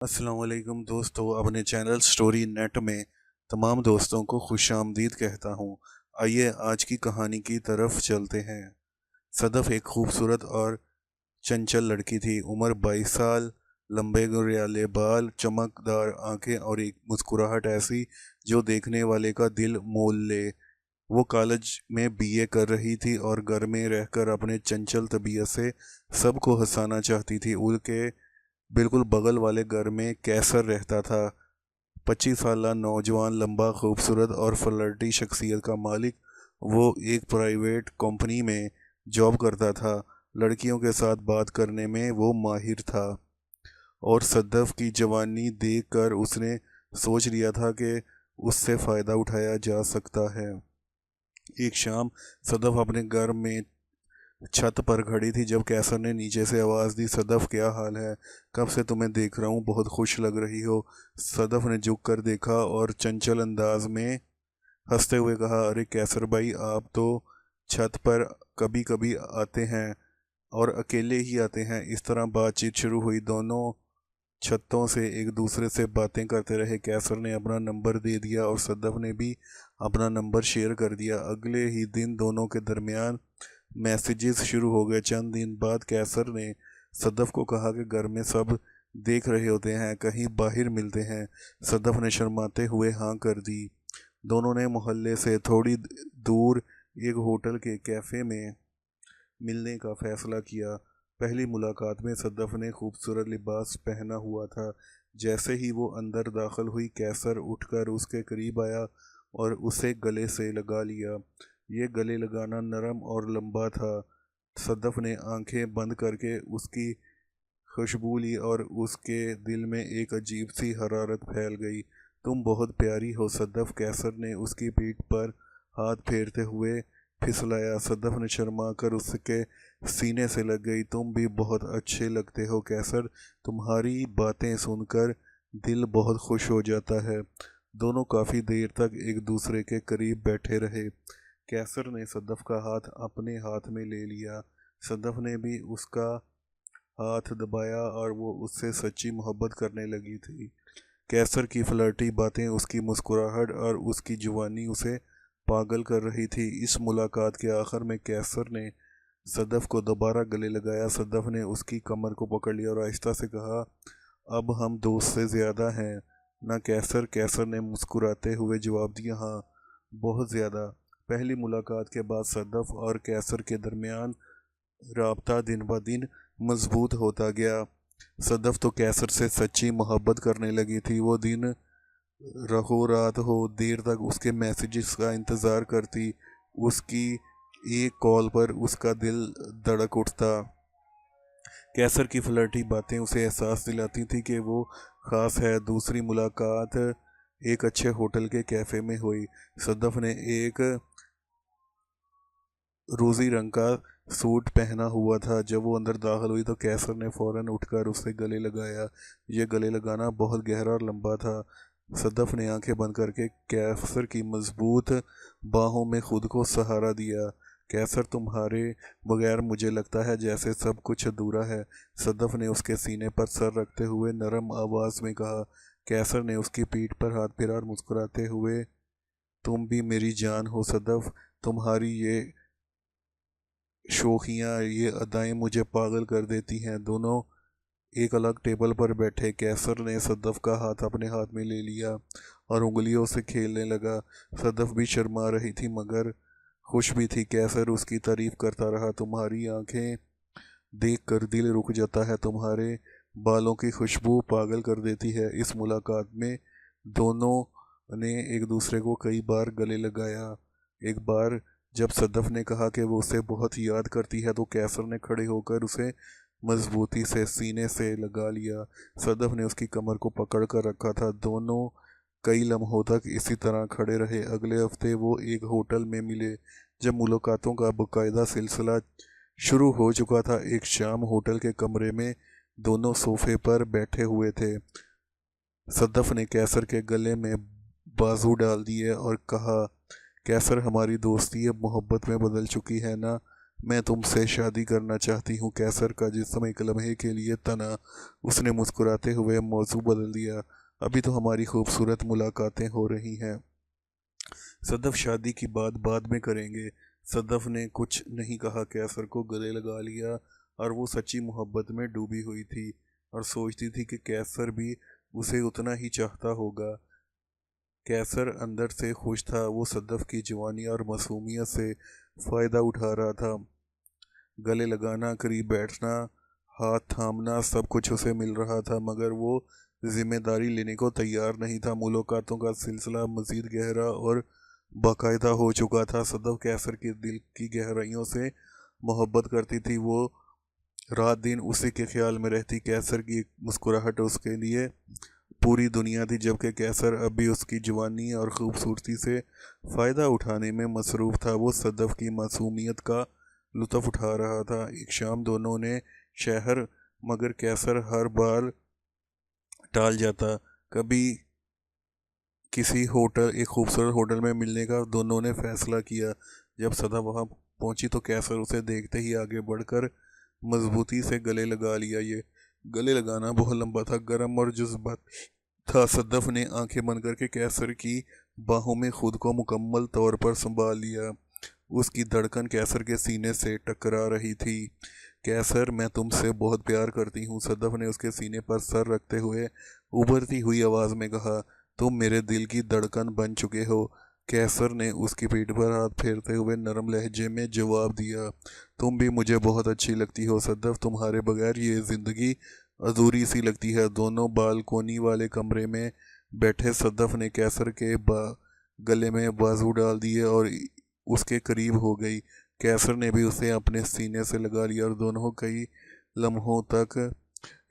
अस्सलाम वालेकुम दोस्तों, अपने चैनल स्टोरी नेट में तमाम दोस्तों को खुशामदीद कहता हूँ। आइए आज की कहानी की तरफ चलते हैं। सदफ एक खूबसूरत और चंचल लड़की थी। उम्र 22 साल, लंबे गुरियाले बाल, चमकदार आंखें और एक मुस्कुराहट ऐसी जो देखने वाले का दिल मोल ले। वो कॉलेज में बीए कर रही थी और घर में रहकर अपने चंचल तबीयत से सबको हंसाना चाहती थी। उनके बिल्कुल बगल वाले घर में कैसर रहता था। 25 साल नौजवान, लंबा, खूबसूरत और फ्लर्टी शख्सियत का मालिक। वो एक प्राइवेट कंपनी में जॉब करता था। लड़कियों के साथ बात करने में वो माहिर था और सद्दफ की जवानी देखकर उसने सोच लिया था कि उससे फ़ायदा उठाया जा सकता है। एक शाम सदफ अपने घर में छत पर खड़ी थी जब कैसर ने नीचे से आवाज़ दी, सदफ क्या हाल है? कब से तुम्हें देख रहा हूँ, बहुत खुश लग रही हो। सदफ ने झुक कर देखा और चंचल अंदाज में हंसते हुए कहा, अरे कैसर भाई, आप तो छत पर कभी कभी आते हैं और अकेले ही आते हैं। इस तरह बातचीत शुरू हुई। दोनों छतों से एक दूसरे से बातें करते रहे। कैसर ने अपना नंबर दे दिया और सदफ ने भी अपना नंबर शेयर कर दिया। अगले ही दिन दोनों के दरमियान मैसेजेस शुरू हो गए। चंद दिन बाद कैसर ने सदफ को कहा कि घर में सब देख रहे होते हैं, कहीं बाहर मिलते हैं। सदफ ने शर्माते हुए हाँ कर दी। दोनों ने मोहल्ले से थोड़ी दूर एक होटल के कैफ़े में मिलने का फैसला किया। पहली मुलाकात में सदफ ने खूबसूरत लिबास पहना हुआ था। जैसे ही वो अंदर दाखिल हुई, कैसर उठकर उसके करीब आया और उसे गले से लगा लिया। ये गले लगाना नरम और लंबा था। सदफ ने आंखें बंद करके उसकी खुशबू ली और उसके दिल में एक अजीब सी हरारत फैल गई। तुम बहुत प्यारी हो सदफ, कैसर ने उसकी पीठ पर हाथ फेरते हुए फिसलाया। सदफ ने शर्मा कर उसके सीने से लग गई। तुम भी बहुत अच्छे लगते हो कैसर, तुम्हारी बातें सुनकर दिल बहुत खुश हो जाता है। दोनों काफ़ी देर तक एक दूसरे के करीब बैठे रहे। कैसर ने सदफ का हाथ अपने हाथ में ले लिया। सदफ ने भी उसका हाथ दबाया और वो उससे सच्ची मोहब्बत करने लगी थी। कैसर की फ्लर्टी बातें, उसकी मुस्कुराहट और उसकी जुबानी उसे पागल कर रही थी। इस मुलाकात के आखिर में कैसर ने सदफ को दोबारा गले लगाया। सदफ ने उसकी कमर को पकड़ लिया और आहिस्ता से कहा, अब हम दोस्त से ज़्यादा हैं ना कैसर? कैसर ने मुस्कुराते हुए जवाब दिया, हाँ, बहुत ज़्यादा। पहली मुलाकात के बाद सदफ और कैसर के दरमियान राबता दिन ब दिन मजबूत होता गया। सदफ तो कैसर से सच्ची मोहब्बत करने लगी थी। वो दिन रहो रात हो देर तक उसके मैसेजेस का इंतज़ार करती। उसकी एक कॉल पर उसका दिल धड़क उठता। कैसर की फ्लर्टी बातें उसे एहसास दिलाती थी कि वो ख़ास है। दूसरी मुलाकात एक अच्छे होटल के कैफ़े में हुई। सदफ ने एक रोज़ी रंग का सूट पहना हुआ था। जब वो अंदर दाखिल हुई तो कैसर ने फ़ौरन उठकर उससे गले लगाया। ये गले लगाना बहुत गहरा और लंबा था। सदफ ने आंखें बंद करके कैसर की मजबूत बाहों में खुद को सहारा दिया। कैसर, तुम्हारे बगैर मुझे लगता है जैसे सब कुछ अधूरा है, सदफ ने उसके सीने पर सर रखते हुए नरम आवाज़ में कहा। कैसर ने उसकी पीठ पर हाथ फिरा और मुस्कुराते हुए, तुम भी मेरी जान हो सदफ, तुम्हारी ये शोखियाँ, ये अदाएं मुझे पागल कर देती हैं। दोनों एक अलग टेबल पर बैठे। कैसर ने सदफ का हाथ अपने हाथ में ले लिया और उंगलियों से खेलने लगा। सदफ भी शर्मा रही थी मगर खुश भी थी। कैसर उसकी तारीफ करता रहा, तुम्हारी आंखें देख कर दिल रुक जाता है, तुम्हारे बालों की खुशबू पागल कर देती है। इस मुलाकात में दोनों ने एक दूसरे को कई बार गले लगाया। एक बार जब सदफ ने कहा कि वो उसे बहुत याद करती है तो कैसर ने खड़े होकर उसे मजबूती से सीने से लगा लिया। सदफ ने उसकी कमर को पकड़ कर रखा था। दोनों कई लम्हों तक इसी तरह खड़े रहे। अगले हफ्ते वो एक होटल में मिले। जब मुलाकातों का बाकायदा सिलसिला शुरू हो चुका था, एक शाम होटल के कमरे में दोनों सोफे पर बैठे हुए थे। सदफ ने कैसर के गले में बाजू डाल दिए और कहा, कैसर, हमारी दोस्ती अब मोहब्बत में बदल चुकी है ना? मैं तुमसे शादी करना चाहती हूँ। कैसर का जिस्म एक लम्हे के लिए तना। उसने मुस्कुराते हुए मौजू बदल दिया। अभी तो हमारी खूबसूरत मुलाकातें हो रही हैं। सदफ, शादी की बात बाद में करेंगे। सदफ ने कुछ नहीं कहा, कैसर को गले लगा लिया और वो सच्ची मोहब्बत में डूबी हुई थी और सोचती थी कि कैसर भी उसे उतना ही चाहता होगा। कैसर अंदर से खुश था। वो सदफ की जवानी और मासूमियत से फ़ायदा उठा रहा था। गले लगाना, करीब बैठना, हाथ थामना, सब कुछ उसे मिल रहा था, मगर वो जिम्मेदारी लेने को तैयार नहीं था। मुलाकातों का सिलसिला मज़ीद गहरा और बाकायदा हो चुका था। सदफ कैसर के दिल की गहराइयों से मोहब्बत करती थी। वो रात दिन उसी के ख्याल में रहती। कैसर की मुस्कुराहट उसके लिए पूरी दुनिया थी, जबकि कैसर अब भी उसकी जवानी और खूबसूरती से फ़ायदा उठाने में मसरूफ़ था। वो सदफ की मासूमियत का लुत्फ़ उठा रहा था। एक शाम दोनों ने शहर, मगर कैसर हर बार टाल जाता। कभी किसी होटल, एक खूबसूरत होटल में मिलने का दोनों ने फैसला किया। जब सदफ वहाँ पहुंची तो कैसर उसे देखते ही आगे बढ़कर मजबूती से गले लगा लिया। ये गले लगाना बहुत लंबा था, गर्म और जज्बात था। सदफ ने आंखें बंद करके कैसर की बाहों में खुद को मुकम्मल तौर पर संभाल लिया। उसकी धड़कन कैसर के सीने से टकरा रही थी। कैसर, मैं तुमसे बहुत प्यार करती हूँ, सदफ ने उसके सीने पर सर रखते हुए उभरती हुई आवाज़ में कहा। तुम मेरे दिल की धड़कन बन चुके हो। कैसर ने उसकी पीठ पर हाथ फेरते हुए नरम लहजे में जवाब दिया। तुम भी मुझे बहुत अच्छी लगती हो सदफ। तुम्हारे बगैर ये ज़िंदगी अधूरी सी लगती है। दोनों बालकोनी वाले कमरे में बैठे सदफ ने कैसर के गले में बाजू डाल दिए और उसके करीब हो गई। कैसर ने भी उसे अपने सीने से लगा लिया और दोनों कई लम्हों तक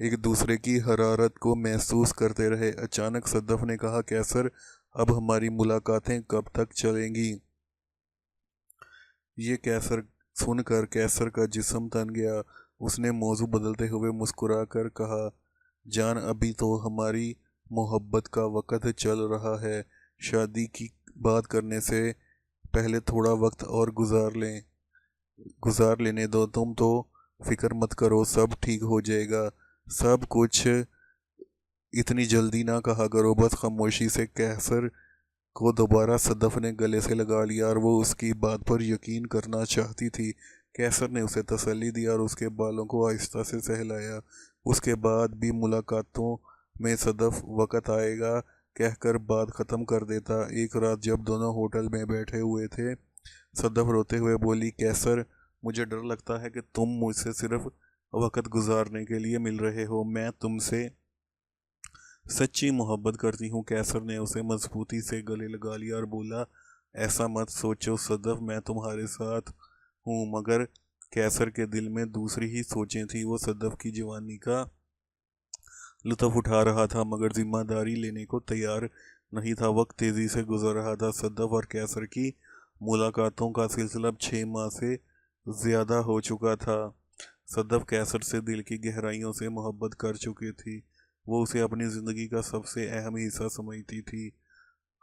एक दूसरे की हरारत को महसूस करते रहे। अचानक सदफ ने कहा, कैसर, अब हमारी मुलाकातें कब तक चलेंगी? ये कैसर सुनकर कैसर का जिस्म तन गया। उसने मौजू बदलते हुए मुस्कुरा कर कहा, जान, अभी तो हमारी मोहब्बत का वक़्त चल रहा है। शादी की बात करने से पहले थोड़ा वक्त और गुजार लेने दो। तुम तो फिक्र मत करो, सब ठीक हो जाएगा। सब कुछ इतनी जल्दी ना कहा करो, बस खामोशी से। कैसर को दोबारा सदफ ने गले से लगा लिया और वो उसकी बात पर यकीन करना चाहती थी। कैसर ने उसे तसल्ली दी और उसके बालों को आहिस्ता से सहलाया। उसके बाद भी मुलाकातों में सदफ वक़्त आएगा कहकर बात ख़त्म कर देता। एक रात जब दोनों होटल में बैठे हुए थे, सदफ रोते हुए बोली, कैसर, मुझे डर लगता है कि तुम मुझसे सिर्फ वक़्त गुजारने के लिए मिल रहे हो। मैं तुमसे सच्ची मोहब्बत करती हूँ। कैसर ने उसे मजबूती से गले लगा लिया और बोला, ऐसा मत सोचो सदफ, मैं तुम्हारे साथ हूँ। मगर कैसर के दिल में दूसरी ही सोचें थी। वो सदफ की जवानी का लुत्फ उठा रहा था, मगर जिम्मेदारी लेने को तैयार नहीं था। वक्त तेज़ी से गुजर रहा था। सदफ और कैसर की मुलाकातों का सिलसिला अब 6 माह से ज़्यादा हो चुका था। सदफ कैसर से दिल की गहराइयों से मोहब्बत कर चुकी थी। वो उसे अपनी ज़िंदगी का सबसे अहम हिस्सा समझती थी।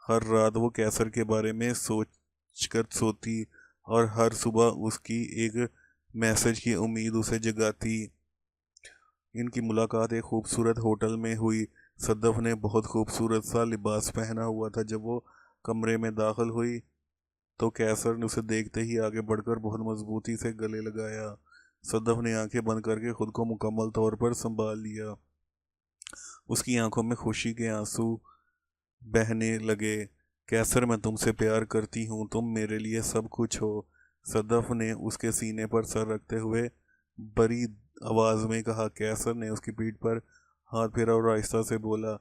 हर रात वो कैसर के बारे में सोच कर सोती और हर सुबह उसकी एक मैसेज की उम्मीद उसे जगाती। इनकी मुलाकात एक खूबसूरत होटल में हुई। सदफ ने बहुत खूबसूरत सा लिबास पहना हुआ था। जब वो कमरे में दाखिल हुई तो कैसर ने उसे देखते ही आगे बढ़कर बहुत मजबूती से गले लगाया। सदफ ने आंखें बंद करके खुद को मुकम्मल तौर पर संभाल लिया। उसकी आंखों में खुशी के आंसू बहने लगे। कैसर, मैं तुमसे प्यार करती हूँ, तुम मेरे लिए सब कुछ हो। सदफ ने उसके सीने पर सर रखते हुए बड़ी आवाज़ में कहा। कैसर ने उसकी पीठ पर हाथ फेरा और आहिस्ता से बोला,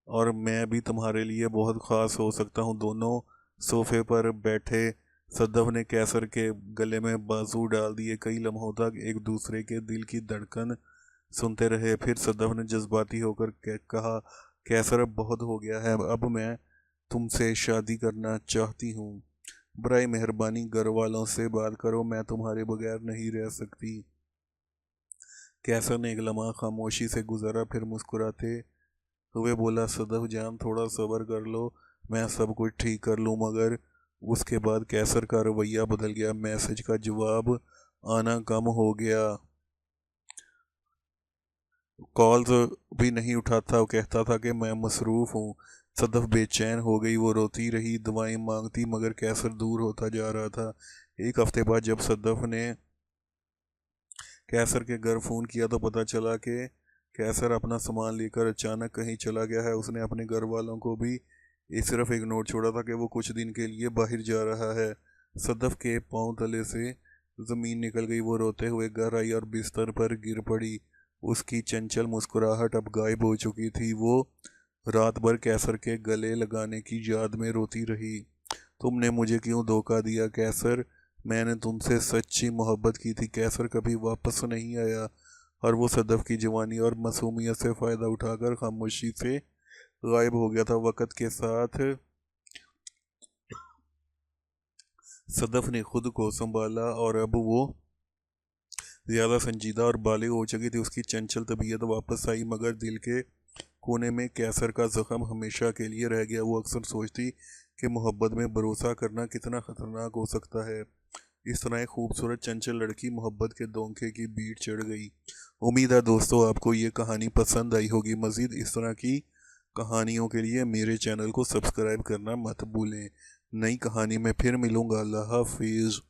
और मैं भी तुम्हारे लिए बहुत ख़ास हो सकता हूँ। दोनों सोफे पर बैठे सदफ ने कैसर के गले में बाजू डाल दिए। कई लम्हों तक एक दूसरे के दिल की धड़कन सुनते रहे। फिर सदफ ने जज्बाती होकर कहा, कैसर, अब बहुत हो गया है। अब मैं तुमसे शादी करना चाहती हूँ। बराए मेहरबानी घर वालों से बात करो, मैं तुम्हारे बगैर नहीं रह सकती। कैसर ने एक लम्हा खामोशी से गुजारा, फिर मुस्कुराते हुए बोला, सदफ जान, थोड़ा सब्र कर लो, मैं सब कुछ ठीक कर लूँ। मगर उसके बाद कैसर का रवैया बदल गया। मैसेज का जवाब आना कम हो गया, कॉल्स भी नहीं उठाता। वो कहता था कि मैं मसरूफ़ हूँ। सदफ बेचैन हो गई, वो रोती रही, दवाएं मांगती, मगर कैसर दूर होता जा रहा था। एक हफ्ते बाद जब सदफ ने कैसर के घर फ़ोन किया तो पता चला कि कैसर अपना सामान लेकर अचानक कहीं चला गया है। उसने अपने घर वालों को भी सिर्फ एक नोट छोड़ा था कि वो कुछ दिन के लिए बाहर जा रहा है। सदफ के पांव तले से ज़मीन निकल गई। वो रोते हुए घर आई और बिस्तर पर गिर पड़ी। उसकी चंचल मुस्कुराहट अब गायब हो चुकी थी। वो रात भर कैसर के गले लगाने की याद में रोती रही। तुमने मुझे क्यों धोखा दिया कैसर? मैंने तुमसे सच्ची मोहब्बत की थी। कैसर कभी वापस नहीं आया और वो सदफ की जवानी और मासूमियत से फ़ायदा उठाकर खामोशी से गायब हो गया था। वक़्त के साथ सदफ ने खुद को संभाला और अब वो ज़्यादा संजीदा और बालिग हो चुकी थी। उसकी चंचल तबीयत वापस आई, मगर दिल के कोने में कैसर का जख्म हमेशा के लिए रह गया। वो अक्सर सोचती कि मोहब्बत में भरोसा करना कितना ख़तरनाक हो सकता है। इस तरह एक खूबसूरत चंचल लड़की मोहब्बत के धोखे की बीट चढ़ गई। उम्मीद है दोस्तों आपको ये कहानी पसंद आई होगी। मज़ीद इस तरह की कहानियों के लिए मेरे चैनल को सब्सक्राइब करना मत भूलें। नई कहानी में फिर मिलूँगा। अल्लाह हाफिज़।